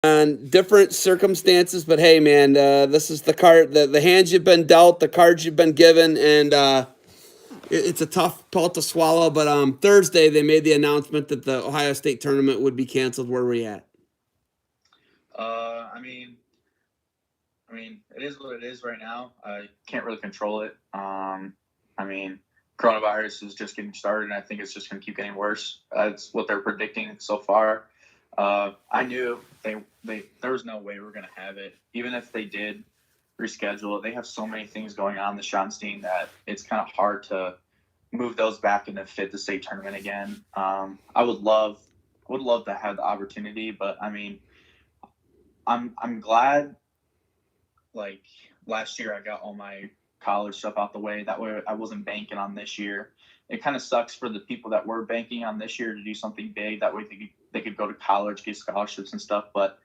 and different circumstances. But hey, man, this is the card, the hands you've been dealt, the cards you've been given, and it's a tough pill to swallow. But Thursday they made the announcement that the Ohio State tournament would be canceled. Where were we at? Uh, I mean, it is what it is right now. I can't really control it. I mean, coronavirus is just getting started, and I think it's just going to keep getting worse. That's what they're predicting so far. I knew there was no way we were going to have it. Even if they did reschedule it, they have so many things going on, the Schottenstein, that it's kind of hard to move those back and to fit the state tournament again. I would love to have the opportunity, but I mean, I'm glad. Like last year, I got all my college stuff out the way. That way, I wasn't banking on this year. It kind of sucks for the people that were banking on this year to do something big. That way, they could go to college, get scholarships and stuff. But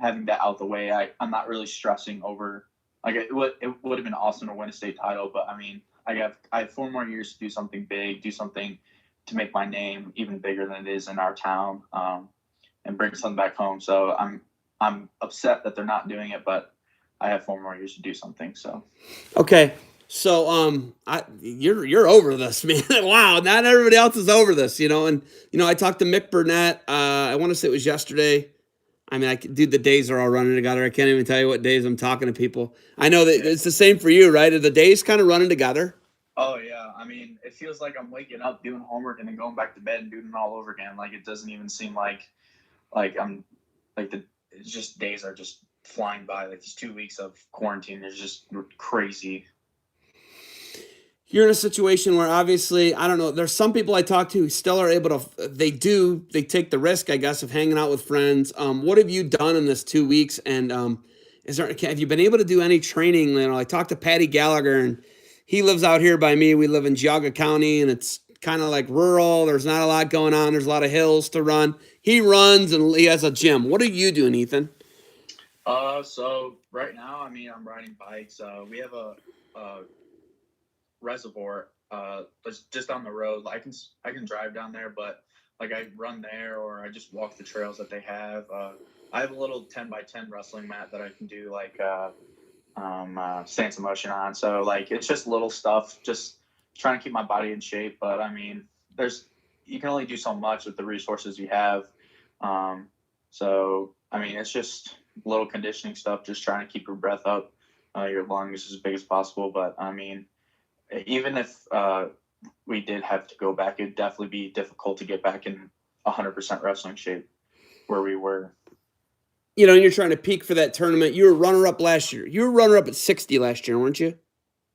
having that out the way, I'm not really stressing over. Like it would have been awesome to win a state title, but I mean, I have 4 more years to do something big, do something to make my name even bigger than it is in our town, and bring something back home. So I'm upset that they're not doing it, but I have 4 more years to do something. So Okay. So you're over this, man. Wow, not everybody else is over this, and I talked to Mick Burnett. I want to say it was yesterday. I mean, dude, the days are all running together. I can't even tell you what days I'm talking to people. I know that it's the same for you, right? Are the days kind of running together? oh yeah, I mean, it feels like I'm waking up, doing homework, and then going back to bed and doing it all over again. Like it doesn't even seem like I'm like it's just days are just flying by. Like these 2 weeks of quarantine is just crazy. You're in a situation where obviously, I don't know, there's some people I talk to who still are able to, they take the risk, I guess, of hanging out with friends. What have you done in this 2 weeks? And have you been able to do any training? I talked to Patty Gallagher, and he lives out here by me. We live in Geauga County, and it's kind of like rural. There's not a lot going on. There's a lot of hills to run. He runs and he has a gym. What are you doing, Ethan? So right now, I mean, I'm riding bikes. We have a reservoir just on the road. I can drive down there, but like I run there or I just walk the trails that they have. I have a little 10x10 wrestling mat that I can do like stance of motion on. So like it's just little stuff, just trying to keep my body in shape. But I mean, you can only do so much with the resources you have. So I mean, it's just little conditioning stuff, just trying to keep your breath up, your lungs as big as possible. But I mean, even if we did have to go back, it'd definitely be difficult to get back in 100% wrestling shape where we were. And you're trying to peak for that tournament. You were runner up last year. You were runner up at 60 last year, weren't you?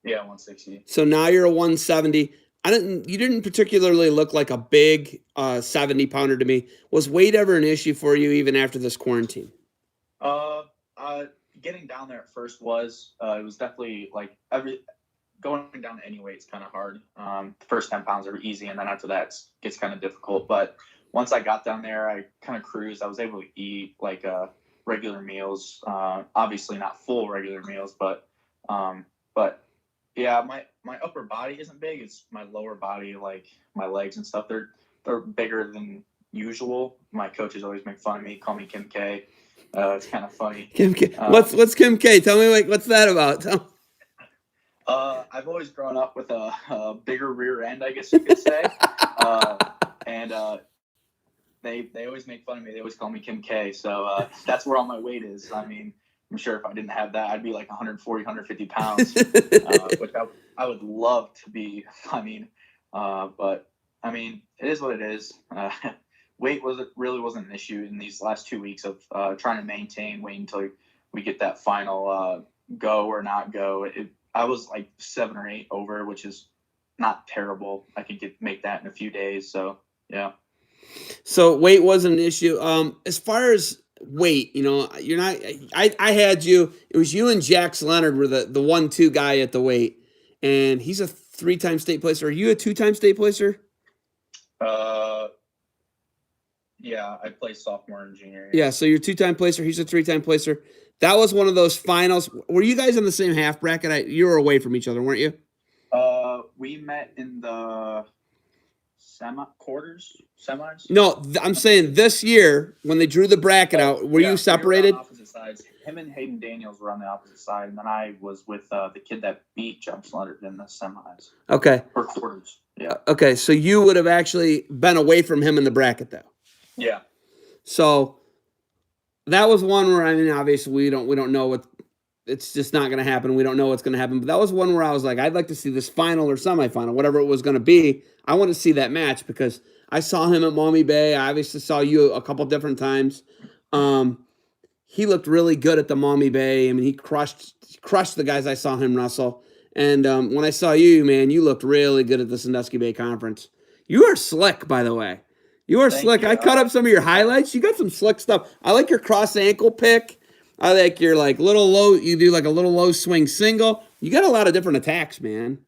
Yeah, 160. So now you're a 170. You didn't particularly look like a big 70 pounder to me. Was weight ever an issue for you even after this quarantine? Uh, Getting down there at first it was definitely like going down any weight's kind of hard. The first 10 pounds are easy, and then after that it gets kind of difficult. But once I got down there, I kind of cruised. I was able to eat like regular meals. Obviously not full regular meals, but yeah, my upper body isn't big. It's my lower body, like my legs and stuff. They're bigger than usual. My coaches always make fun of me, call me Kim K. It's kind of funny. Kim K. What's Kim K? Tell me what's that about? I've always grown up with a bigger rear end, I guess you could say. And they always make fun of me. They always call me Kim K. So that's where all my weight is. I mean, I'm sure if I didn't have that, I'd be like 140, 150 pounds, which I would love to be. I mean, but I mean, it is what it is. Weight really wasn't an issue in these last 2 weeks of trying to maintain weight until we get that final go or not go. I was like 7 or 8 over, which is not terrible. I could make that in a few days. So yeah. So weight wasn't an issue. As far as weight, you're not. I had you. It was you and Jax Leonard were the 1-2 guy at the weight, and he's a 3-time state placer. Are you a 2-time state placer? Yeah, I played sophomore and junior. Yeah, so you're a 2-time placer. He's a 3-time placer. That was one of those finals. Were you guys in the same half bracket? You were away from each other, weren't you? We met in the semis. No, I'm saying this year when they drew the bracket out, were you separated? We were on opposite sides. Him and Hayden Daniels were on the opposite side, and then I was with the kid that beat Jump Leonard in the semis. Okay. Or quarters. Yeah. Okay, so you would have actually been away from him in the bracket, though. Yeah. So that was one where, I mean, obviously we don't know what, it's just not going to happen. We don't know what's going to happen. But that was one where I was like, I'd like to see this final or semifinal, whatever it was going to be. I want to see that match because I saw him at Maumee Bay. I obviously saw you a couple different times. He looked really good at the Maumee Bay. I mean, he crushed the guys I saw him wrestle. And when I saw you, man, you looked really good at the Sandusky Bay Conference. You are slick, by the way. You are slick. I cut up some of your highlights. You got some slick stuff. I like your cross ankle pick. I like your like little low. You do like a little low swing single. You got a lot of different attacks, man.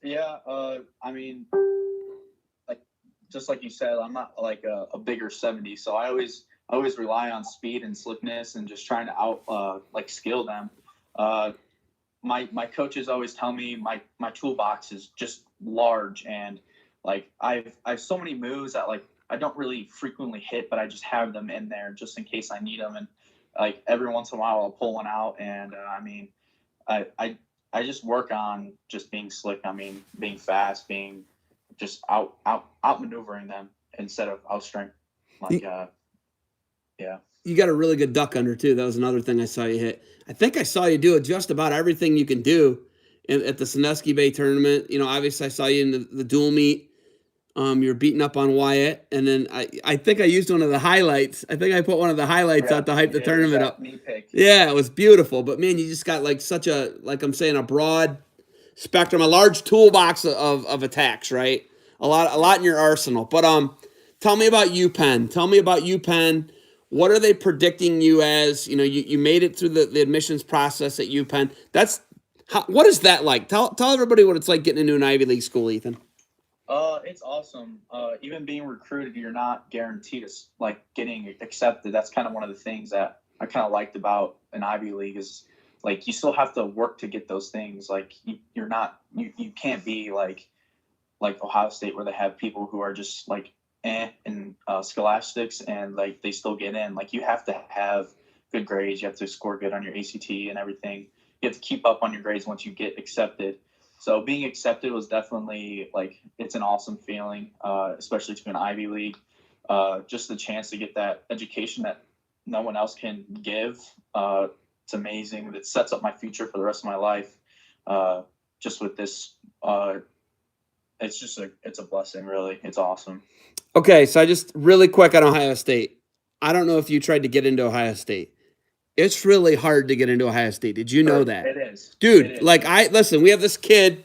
Yeah. I mean, like just like you said, I'm not like a bigger 70, so I always rely on speed and slickness and just trying to like skill them. My coaches always tell me my toolbox is just large, and like I have so many moves that like I don't really frequently hit, but I just have them in there just in case I need them. And like every once in a while I'll pull one out. And I mean, I just work on just being slick. I mean, being fast, being just out maneuvering them instead of out strength. Like, yeah. You got a really good duck under too. That was another thing I saw you hit. I think I saw you do just about everything you can do at the Sandusky Bay tournament. You know, obviously I saw you in the dual meet. You're beating up on Wyatt, and then I think I used one of the highlights. I think I put one of the highlights out to hype the tournament up. Yeah, it was beautiful. But man, you just got like such a, like I'm saying, a broad spectrum, a large toolbox of attacks, right? A lot in your arsenal. But tell me about UPenn. Tell me about UPenn. What are they predicting you as? You know, you made it through the admissions process at UPenn. What is that like? Tell everybody what it's like getting into an Ivy League school, Ethan. It's awesome. Even being recruited, you're not guaranteed like getting accepted. That's kind of one of the things that I kind of liked about an Ivy League is like you still have to work to get those things. Like you can't be like Ohio State where they have people who are just like in scholastics and like they still get in. Like you have to have good grades. You have to score good on your ACT and everything. You have to keep up on your grades once you get accepted. So being accepted was definitely like it's an awesome feeling, especially to an Ivy League. Just the chance to get that education that no one else can give. It's amazing. It sets up my future for the rest of my life. Just with this, it's a blessing. Really, it's awesome. Okay, so I just really quick on Ohio State. I don't know if you tried to get into Ohio State. It's really hard to get into Ohio State. Did you know that? It is. Dude, it is. Like listen, we have this kid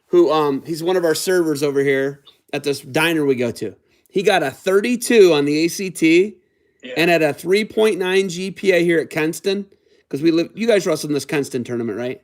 who he's one of our servers over here at this diner we go to. He got a 32 on the ACT and at a 3.9 GPA here at Kenston because you guys wrestled in this Kenston tournament, right?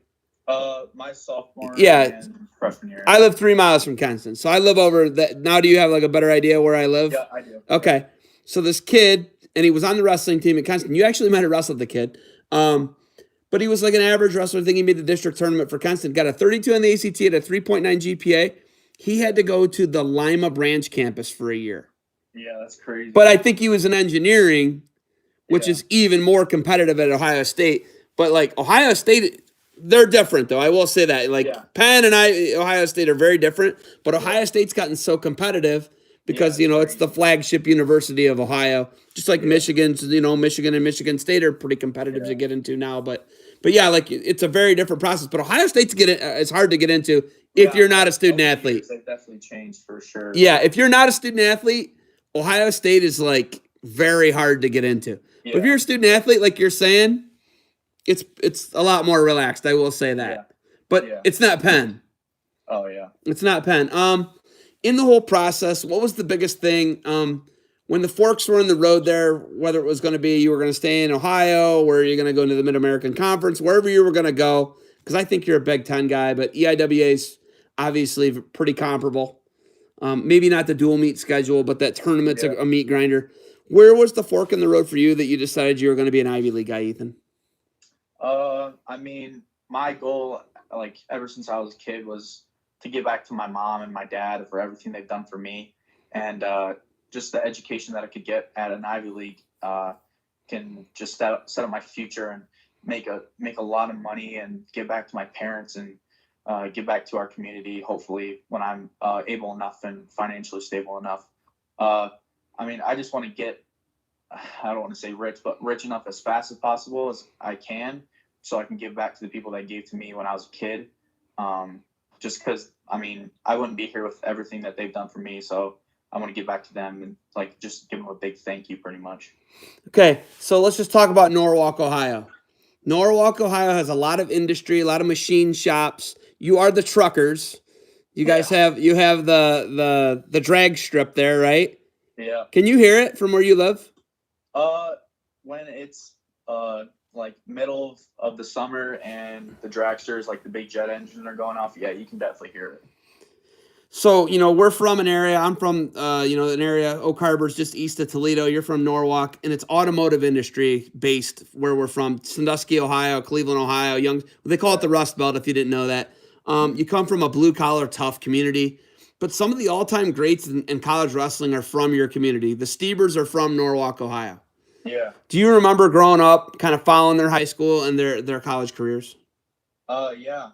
My sophomore and freshman year. I live 3 miles from Kenston. So I live over that. Now do you have like a better idea where I live? Yeah, I do. Okay. So this kid, and he was on the wrestling team at Kenston. You actually might have wrestled the kid. But he was like an average wrestler. I think he made the district tournament for Kenston. Got a 32 on the ACT at a 3.9 GPA. He had to go to the Lima branch campus for a year. Yeah, that's crazy. But I think he was in engineering, which is even more competitive at Ohio State. But like Ohio State, they're different though. I will say that. Like Penn and Ohio State are very different. But Ohio State's gotten so competitive because, it's the flagship university of Ohio. Just like Michigan's, Michigan and Michigan State are pretty competitive to get into now. But yeah, like it's a very different process. But Ohio State's it's hard to get into if you're not a student athlete. They've definitely changed for sure. Yeah, if you're not a student athlete, Ohio State is like very hard to get into. Yeah. But if you're a student athlete, like you're saying, it's a lot more relaxed. I will say that. Yeah. But it's not Penn. Oh yeah, it's not Penn. In the whole process, what was the biggest thing? When the forks were in the road there, whether it was going to be you were going to stay in Ohio, or you're going to go into the Mid-American Conference, wherever you were going to go, because I think you're a Big Ten guy, but EIWA's obviously pretty comparable. Maybe not the dual meet schedule, but that tournament's a meat grinder. Where was the fork in the road for you that you decided you were going to be an Ivy League guy, Ethan? I mean, my goal, like ever since I was a kid, was to give back to my mom and my dad for everything they've done for me. and just the education that I could get at an Ivy League can just set up my future and make a lot of money and give back to my parents and give back to our community. Hopefully, when I'm able enough and financially stable enough. I mean, I just want to get, I don't want to say rich, but rich enough as fast as possible as I can, so I can give back to the people that gave to me when I was a kid. Just because, I mean, I wouldn't be here with everything that they've done for me, so I want to give back to them and like just give them a big thank you, pretty much. Okay, so let's just talk about Norwalk, Ohio. Norwalk, Ohio has a lot of industry, a lot of machine shops. You are the truckers. You guys Yeah, have the drag strip there, right? yeah. Can you hear it from where you live? Uh, when it's like middle of the summer and the dragsters, like the big jet engines are going off, yeah, you can definitely hear it. So, we're from an area. I'm from, an area, Oak Harbor's just east of Toledo. You're from Norwalk, and it's automotive industry based where we're from. Sandusky, Ohio, Cleveland, Ohio. They call it the Rust Belt if you didn't know that. You come from a blue collar, tough community, but some of the all time greats in college wrestling are from your community. The Steebers are from Norwalk, Ohio. Yeah. Do you remember growing up, kind of following their high school and their college careers? Yeah.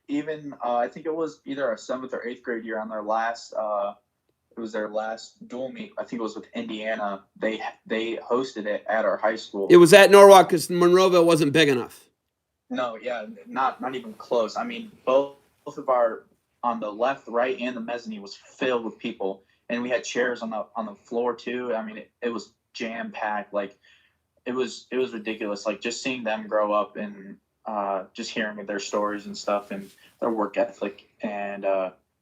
Even I think it was either our 7th or 8th grade year on their last. It was their last dual meet. I think it was with Indiana. They hosted it at our high school. It was at Norwalk because Monroeville wasn't big enough. No, yeah, not even close. I mean, both of our on the left, right, and the mezzanine was filled with people, and we had chairs on the floor too. I mean, it was jam packed. Like it was ridiculous. Like just seeing them grow up and just hearing their stories and stuff and their work ethic and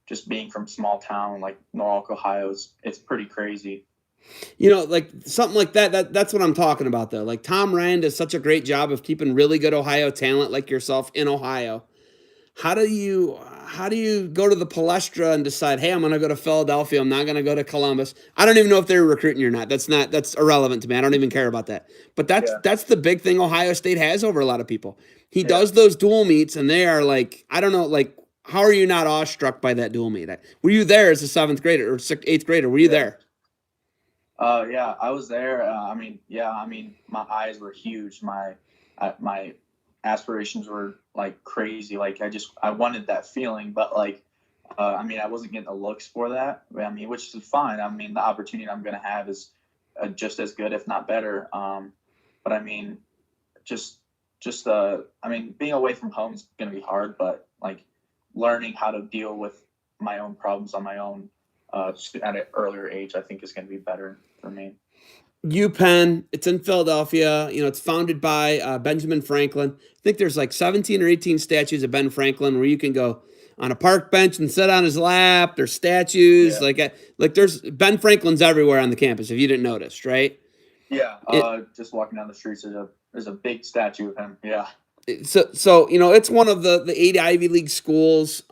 just being from small town like Norwalk, Ohio, it's pretty crazy. Like something like that's what I'm talking about though. Like Tom Ryan does such a great job of keeping really good Ohio talent like yourself in Ohio. How do you go to the Palestra and decide, hey, I'm going to go to Philadelphia. I'm not going to go to Columbus. I don't even know if they're recruiting you or not. That's irrelevant to me. I don't even care about that. But that's Yeah, that's the big thing Ohio State has over a lot of people. He yeah, does those dual meets, and they are like, I don't know, like how are you not awestruck by that dual meet? Were you there as a seventh grader or eighth grader? Were you yeah. there? Yeah, I was there. I mean, yeah, I mean, my eyes were huge. My aspirations were like crazy. Like I wanted that feeling, but like, I mean, I wasn't getting the looks for that. I mean, which is fine. I mean, the opportunity I'm gonna have is just as good, if not better. But I mean, just I mean, being away from home is gonna be hard, but like learning how to deal with my own problems on my own at an earlier age, I think is going to be better for me. UPenn, it's in Philadelphia. It's founded by Benjamin Franklin. I think there's like 17 or 18 statues of Ben Franklin where you can go on a park bench and sit on his lap. There's statues Yeah, like there's Ben Franklin's everywhere on the campus. If you didn't notice, right? yeah. It Just walking down the streets, there's a big statue of him. Yeah, so it's one of the 8 Ivy League schools.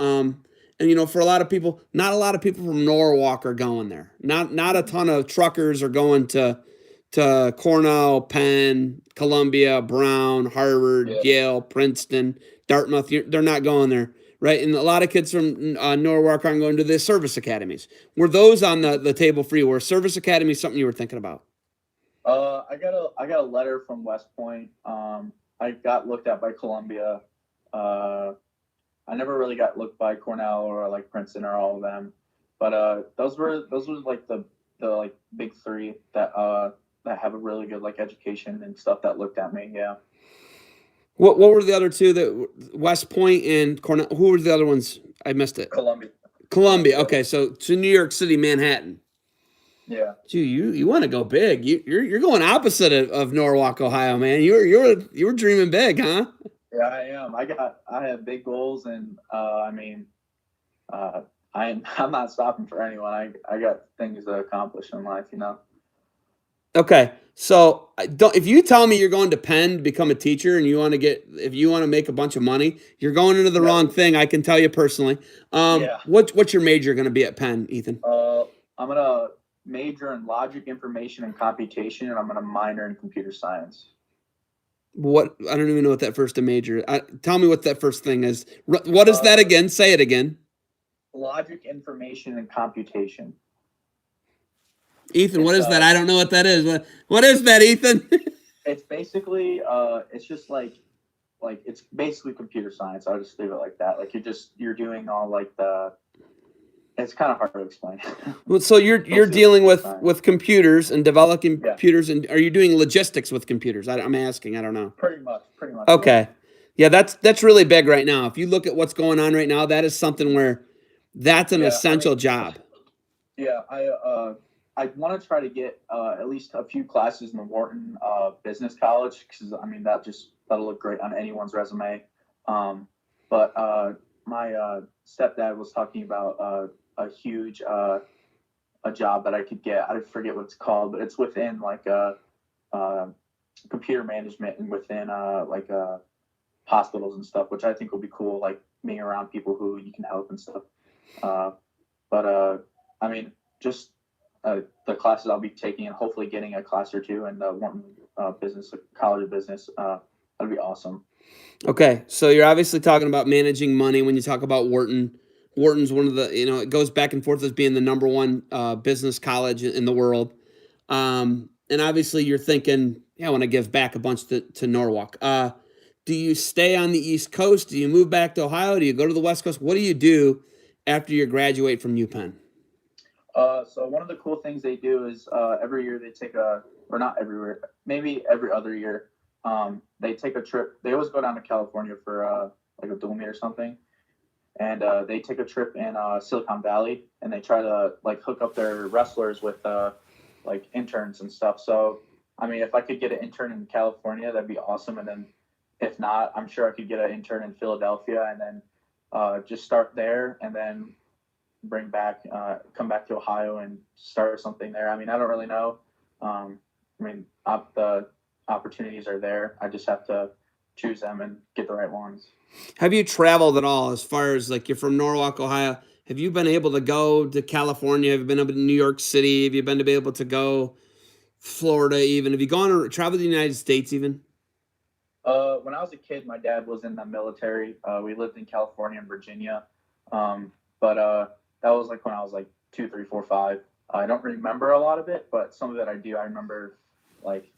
And for a lot of people, not a lot of people from Norwalk are going there. Not a ton of truckers are going to Cornell, Penn, Columbia, Brown, Harvard, yeah. Yale, Princeton, Dartmouth. They're not going there, right? And a lot of kids from Norwalk aren't going to the service academies. Were those on the table for you? Were service academies something you were thinking about? I got a letter from West Point. I got looked at by Columbia. Uh, I never really got looked by Cornell or like Princeton or all of them, but those were like the like big three that have a really good like education and stuff that looked at me. Yeah, What were the other two that West Point and Cornell? Who were the other ones? I missed it. Columbia, Columbia. Columbia. Okay, so to New York City, Manhattan. Yeah, Gee, you want to go big? You're going opposite of Norwalk, Ohio, man. You were dreaming big, huh? yeah. I am. I have big goals, and I mean, uh, I'm not stopping for anyone. I got things to accomplish in life. You know. Okay, so if you tell me you're going to Penn to become a teacher and if you want to make a bunch of money, you're going into the Yeah. wrong thing. I can tell you personally. Yeah. What's your major going to be at Penn, Ethan? I'm gonna major in logic, information, and computation, and I'm gonna minor in computer science. What I don't even know what that first major. Tell me what that first thing is. What is that Uh, again? Say it again. Logic, information, and computation. Ethan, what It's is that? I don't know what that is. What is that, Ethan? it's basically it's just like it's basically computer science. I'll just leave it like that. Like you're doing all like the it's kind of hard to explain. Well, so you're Basically dealing computer with science. computers and developing Yeah, computers, and are you doing logistics with computers? I'm asking. I don't know. pretty much, yeah. Okay, yeah, that's really big right now. If you look at what's going on right now, that is something where that's an Yeah, I essential mean, job. yeah, I want to try to get at least a few classes in the Wharton Business College because I mean that'll look great on anyone's resume. Um, but my stepdad was talking about a huge a job that I could get. I forget what it's called, but it's within like uh, computer management and within hospitals and stuff, which I think will be cool. Like being around people who you can help and stuff. Uh, but I mean, just the classes I'll be taking and hopefully getting a class or two in the Wharton Business College of Business. That'd be awesome. Okay, so you're obviously talking about managing money when you talk about Wharton. Wharton's one of the, it goes back and forth as being the number one business college in the world. And obviously you're thinking, yeah, I want to give back a bunch to Norwalk. Do you stay on the East Coast? Do you move back to Ohio? Do you go to the West Coast? What do you do after you graduate from UPenn? So one of the cool things they do is every year they take or not every year, maybe every other year, they take a trip. They always go down to California for like a dual meet or something, and they take a trip in Silicon Valley, and they try to like hook up their wrestlers with like interns and stuff. So I mean, if I could get an intern in California, that'd be awesome. And then if not, I'm sure I could get an intern in Philadelphia, and then just start there, and then come back to Ohio and start something there. I mean, I don't really know. I mean, the opportunities are there. I just have to choose them and get the right ones. Have you traveled at all as far as like you're from Norwalk, Ohio? Have you been able to go to California? Have you been able to New York City? Have you been to be able to go Florida even? Have you gone or traveled to the United States even? When I was a kid, my dad was in the military. We lived in California and Virginia, but that was like when I was like 2, 3, 4, 5. I don't remember a lot of it, but some of it I do. I remember like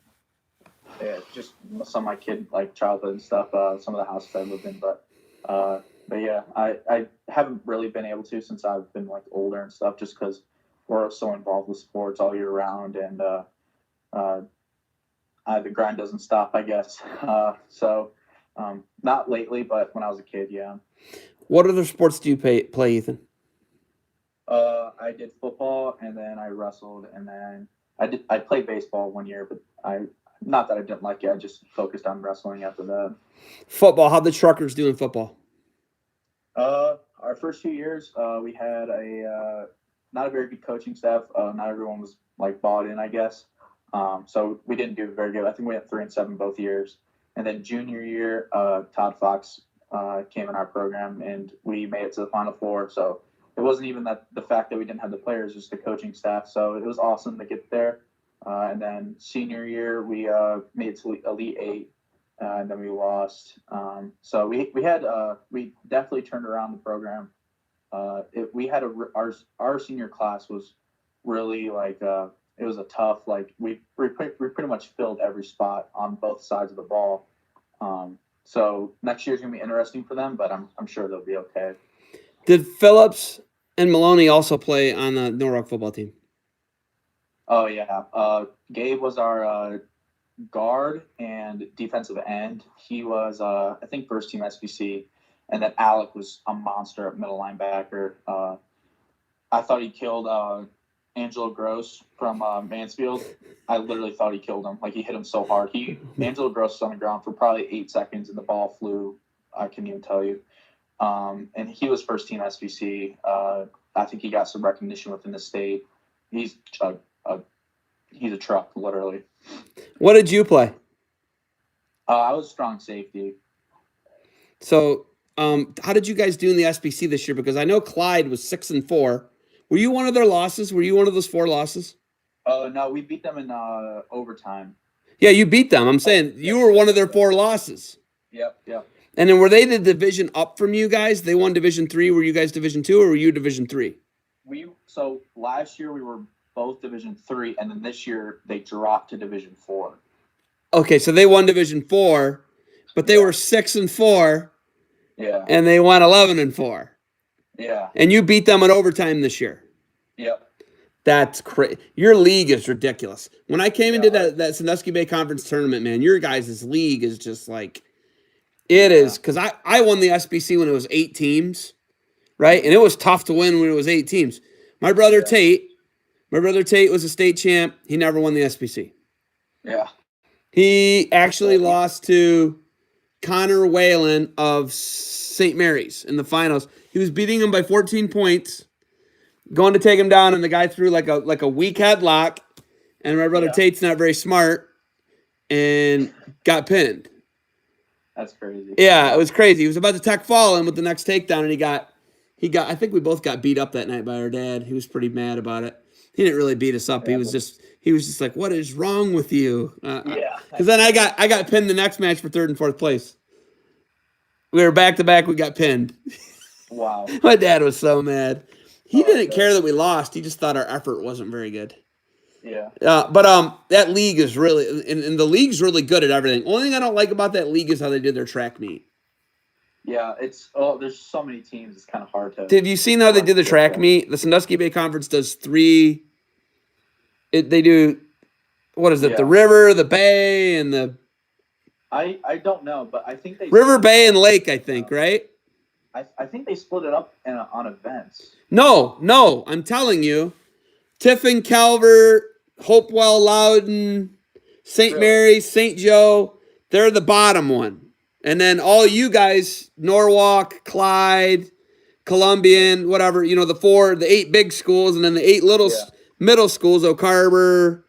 just some of my kid like childhood and stuff. Some of the houses I lived in, but yeah, I haven't really been able to since I've been like older and stuff, just because we're so involved with sports all year round, and uh, the grind doesn't stop, I guess. Not lately, but when I was a kid, yeah. What other sports do you play, Ethan? I did football, and then I wrestled, and then I played baseball 1 year, but I not that I didn't like it. I just focused on wrestling after that. Football. How'd the Truckers do in football? Our first 2 years, we had a not a very good coaching staff. Not everyone was like bought in, I guess. So we didn't do very good. I think we had 3-7 both years. And then junior year, Todd Fox came in our program, and we made it to the Final Four. So it wasn't even that the fact that we didn't have the players, just the coaching staff. So it was awesome to get there. And then senior year, we made it to Elite Eight, and then we lost. So we definitely turned around the program. We had our senior class was really like it was a tough, like we pretty much filled every spot on both sides of the ball. So next year's gonna be interesting for them, but I'm sure they'll be okay. Did Phillips and Maloney also play on the Norwalk football team? Oh yeah, Gabe was our guard and defensive end. He was I think first team SBC, and then Alec was a monster at middle linebacker. I thought he killed Angelo Gross from Mansfield. I literally thought he killed him. Like he hit him so hard. Angelo Gross was on the ground for probably 8 seconds, and the ball flew. I can't even tell you. And he was first team SBC. I think he got some recognition within the state. He's he's a truck, literally. What did you play? I was strong safety. So, how did you guys do in the SBC this year? Because I know Clyde was 6-4. Were you one of their losses? Were you one of those 4 losses? No, we beat them in overtime. Yeah, you beat them. I'm saying you were one of their 4 losses. Yep. And then were they the division up from you guys? They won Division 3. Were you guys Division 2, or were you Division 3? So last year we were both Division 3, and then this year they dropped to Division 4. Okay, so they won Division 4, but they were 6-4, and they won 11-4. Yeah. And you beat them in overtime this year. Yep. That's crazy. Your league is ridiculous. When I came into that Sandusky Bay Conference tournament, man, your guys' league is just like, it is, because I won the SBC when it was 8 teams, right? And it was tough to win when it was 8 teams. My brother Tate was a state champ. He never won the SBC. Yeah. He actually lost to Connor Whalen of St. Mary's in the finals. He was beating him by 14 points, going to take him down, and the guy threw like a weak headlock, and my brother Tate's not very smart and got pinned. That's crazy. Yeah, it was crazy. He was about to tech fall him with the next takedown, and he got. I think we both got beat up that night by our dad. He was pretty mad about it. He didn't really beat us up. He was just like, "What is wrong with you?" Because then I got pinned the next match for 3rd and 4th place. We were back to back. We got pinned. Wow. My dad was so mad. He didn't care that we lost. He just thought our effort wasn't very good. Yeah. But that league is really, and the league's really good at everything. Only thing I don't like about that league is how they did their track meet. Yeah, there's so many teams. It's kind of hard to. Have you seen how they did the track meet? The Sandusky Bay Conference does 3. They do, what is it? The river, the bay, and the. I don't know, but I think they. River, bay, and lake, I think, right? I think they split it up on events. No, I'm telling you. Tiffin, Calvert, Hopewell, Loudon, St. Mary's, St. Joe, they're the bottom one. And then all you guys, Norwalk, Clyde, Columbian, whatever, the 8 big schools, and then the 8 little middle schools, Oak Harbor,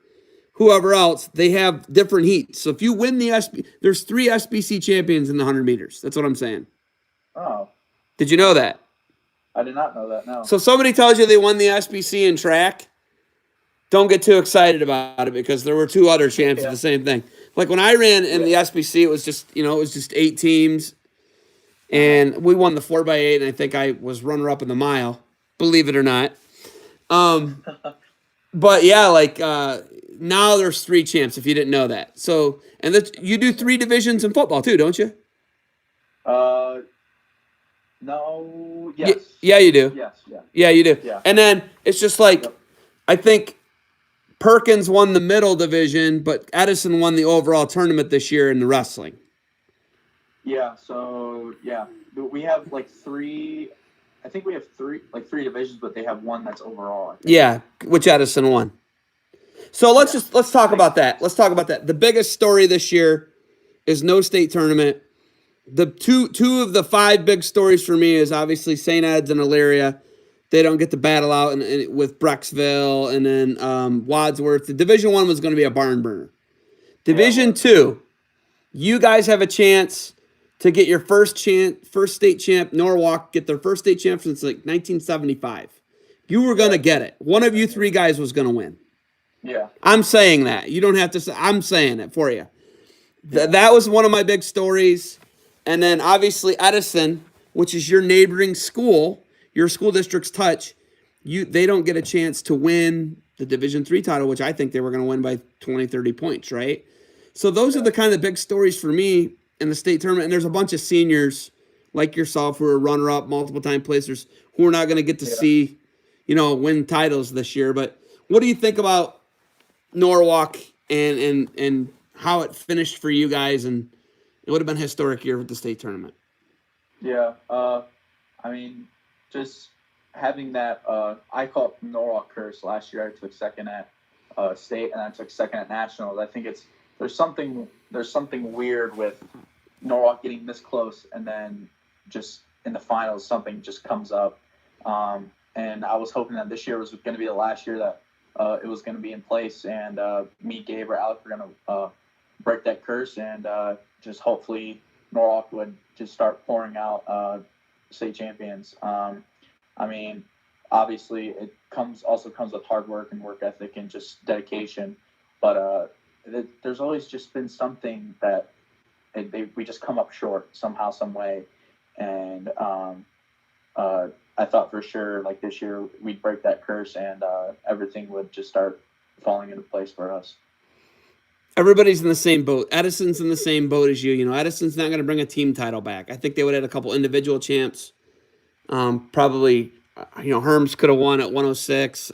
whoever else, they have different heats. So if you win the there's 3 SBC champions in the 100 meters. That's what I'm saying. Oh. Did you know that? I did not know that, no. So if somebody tells you they won the SBC in track, don't get too excited about it, because there were 2 other champs of the same thing. Like when I ran in the SBC, it was just 8 teams, and we won the 4x8, and I think I was runner-up in the mile, believe it or not. But yeah, now there's 3 champs, if you didn't know that. So, and you do 3 divisions in football too, don't you? No, yes. Yeah, you do. Yes, Yeah, you do. Yeah. And then it's just like, I think Perkins won the middle division, but Edison won the overall tournament this year in the wrestling. Yeah, so, we have 3, I think we have 3 divisions, but they have 1 that's overall. Yeah, which Edison won. So let's talk about that. Let's talk about that. The biggest story this year is no state tournament. The two of the 5 big stories for me is obviously St. Ed's and Elyria. They don't get to battle out with Brecksville, and then Wadsworth. The Division 1 was going to be a barn burner. Division 2, you guys have a chance to get your first state champ. Norwalk get their first state champ since 1975. You were going to get it. One of you 3 guys was going to win. Yeah. I'm saying that. You don't have to say. I'm saying it for you. That was one of my big stories. And then obviously Edison, which is your neighboring school, your school district's touch, they don't get a chance to win the Division 3 title, which I think they were going to win by 20, 30 points, right? So those are the kind of big stories for me in the state tournament. And there's a bunch of seniors like yourself who are runner-up, multiple-time placers, who are not going to get to see, win titles this year. But what do you think about Norwalk and how it finished for you guys? And it would have been a historic year with the state tournament. Yeah. I mean, just having that, I call it Norwalk curse. Last year I took second at state, and I took second at nationals. I think there's something weird with Norwalk getting this close, and then just in the finals something just comes up. And I was hoping that this year was going to be the last year that it was going to be in place, and me, Gabe, or Alec were going to break that curse, and just hopefully Norwalk would just start pouring out state champions. I mean, obviously it comes with hard work and work ethic and just dedication, but there's always just been something that we just come up short somehow, some way, and I I thought for sure like this year we'd break that curse and everything would just start falling into place for us. Everybody's in the same boat. Edison's in the same boat as you. You know, Edison's not going to bring a team title back. I think they would have had a couple individual champs. Probably, Herms could have won at 106.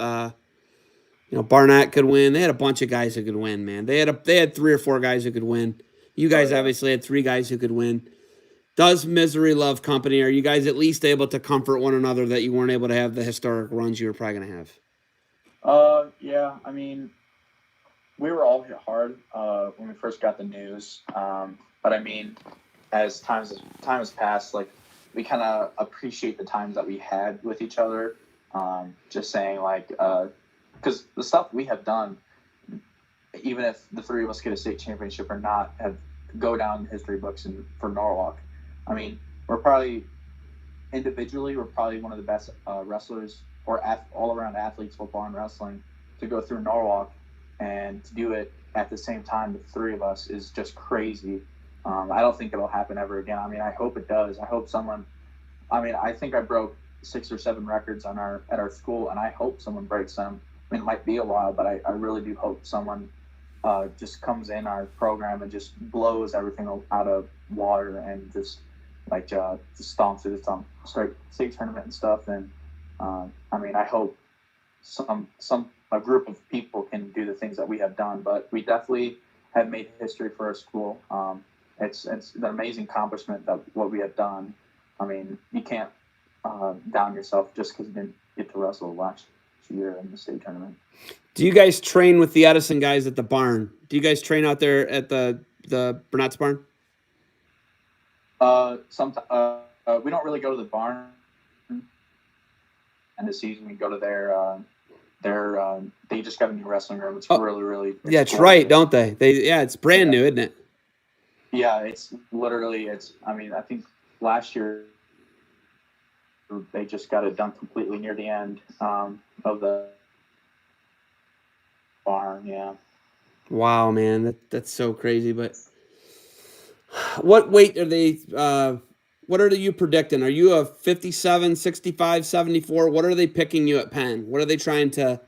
Barnett could win. They had a bunch of guys who could win, man. They had 3 or 4 guys who could win. You guys obviously had 3 guys who could win. Does misery love company? Are you guys at least able to comfort one another that you weren't able to have the historic runs you were probably going to have? Yeah. I mean, we were all hit hard when we first got the news. But I mean, as time has passed, like we kind of appreciate the times that we had with each other. Just saying, like, because the stuff we have done, even if the 3 of us get a state championship or not, have go down in history books for Norwalk. I mean, we're probably one of the best wrestlers or all-around athletes, football and wrestling, to go through Norwalk, and to do it at the same time, the 3 of us, is just crazy. I don't think it'll happen ever again. I mean, I hope it does. I hope I think I broke 6 or 7 records at our school, and I hope someone breaks them. I mean, it might be a while, but I really do hope someone just comes in our program and just blows everything out of water and just stomps it at some straight state tournament and stuff. And I mean, I hope a group of people can do the things that we have done, but we definitely have made history for our school. It's an amazing accomplishment that what we have done. I mean, you can't down yourself just because you didn't get to wrestle last year in the state tournament. Do you guys train with the Edison guys at the barn? Do you guys train out there at the Burnett's barn? Sometimes we don't really go to the barn. And the season we go to they just got a new wrestling room. It's really yeah, it's right, don't they? It's brand new, isn't it? Yeah, it's literally I mean, I think last year they just got it done completely near the end of the barn. Yeah. Wow, man, that's so crazy. But what weight are they? What are you predicting? Are you a 57, 65, 74? What are they picking you at Penn? What are they trying to?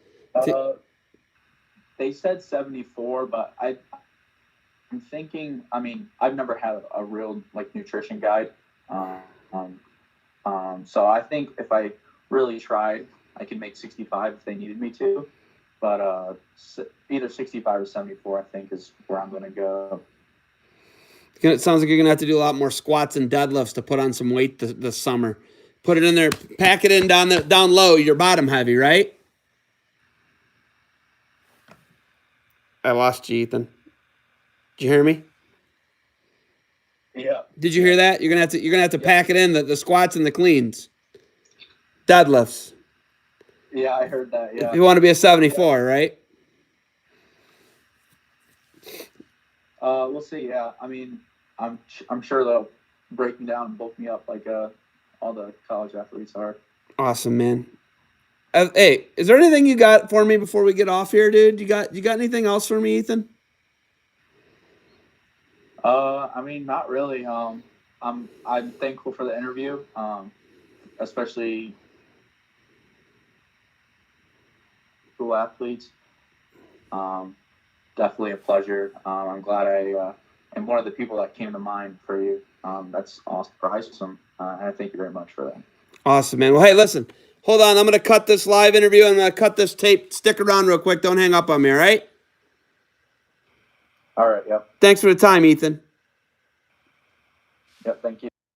They said 74, but I'm thinking. I mean, I've never had a real nutrition guide. So I think if I really tried, I could make 65 if they needed me to. But either 65 or 74, I think, is where I'm going to go. It sounds like you're going to have to do a lot more squats and deadlifts to put on some weight this summer. Put it in there, pack it in down low. You're bottom heavy, right? I lost you, Ethan. Did you hear me? Yeah. Did you hear that? You're gonna have to pack it in the squats and the cleans, deadlifts. Yeah, I heard that. Yeah. If you want to be a 74, right? We'll see. Yeah, I mean, I'm sure they'll break me down and bulk me up like all the college athletes are. Awesome, man. Hey, is there anything you got for me before we get off here, dude? You got anything else for me, Ethan? I mean, not really. I'm thankful for the interview, especially school athletes. Definitely a pleasure. I'm glad I am one of the people that came to mind for you. That's awesome, awesome. And I thank you very much for that. Awesome, man. Well, hey, listen. Hold on. I'm going to cut this live interview. I'm going to cut this tape. Stick around real quick. Don't hang up on me, all right? All right, yep. Thanks for the time, Ethan. Yep, thank you.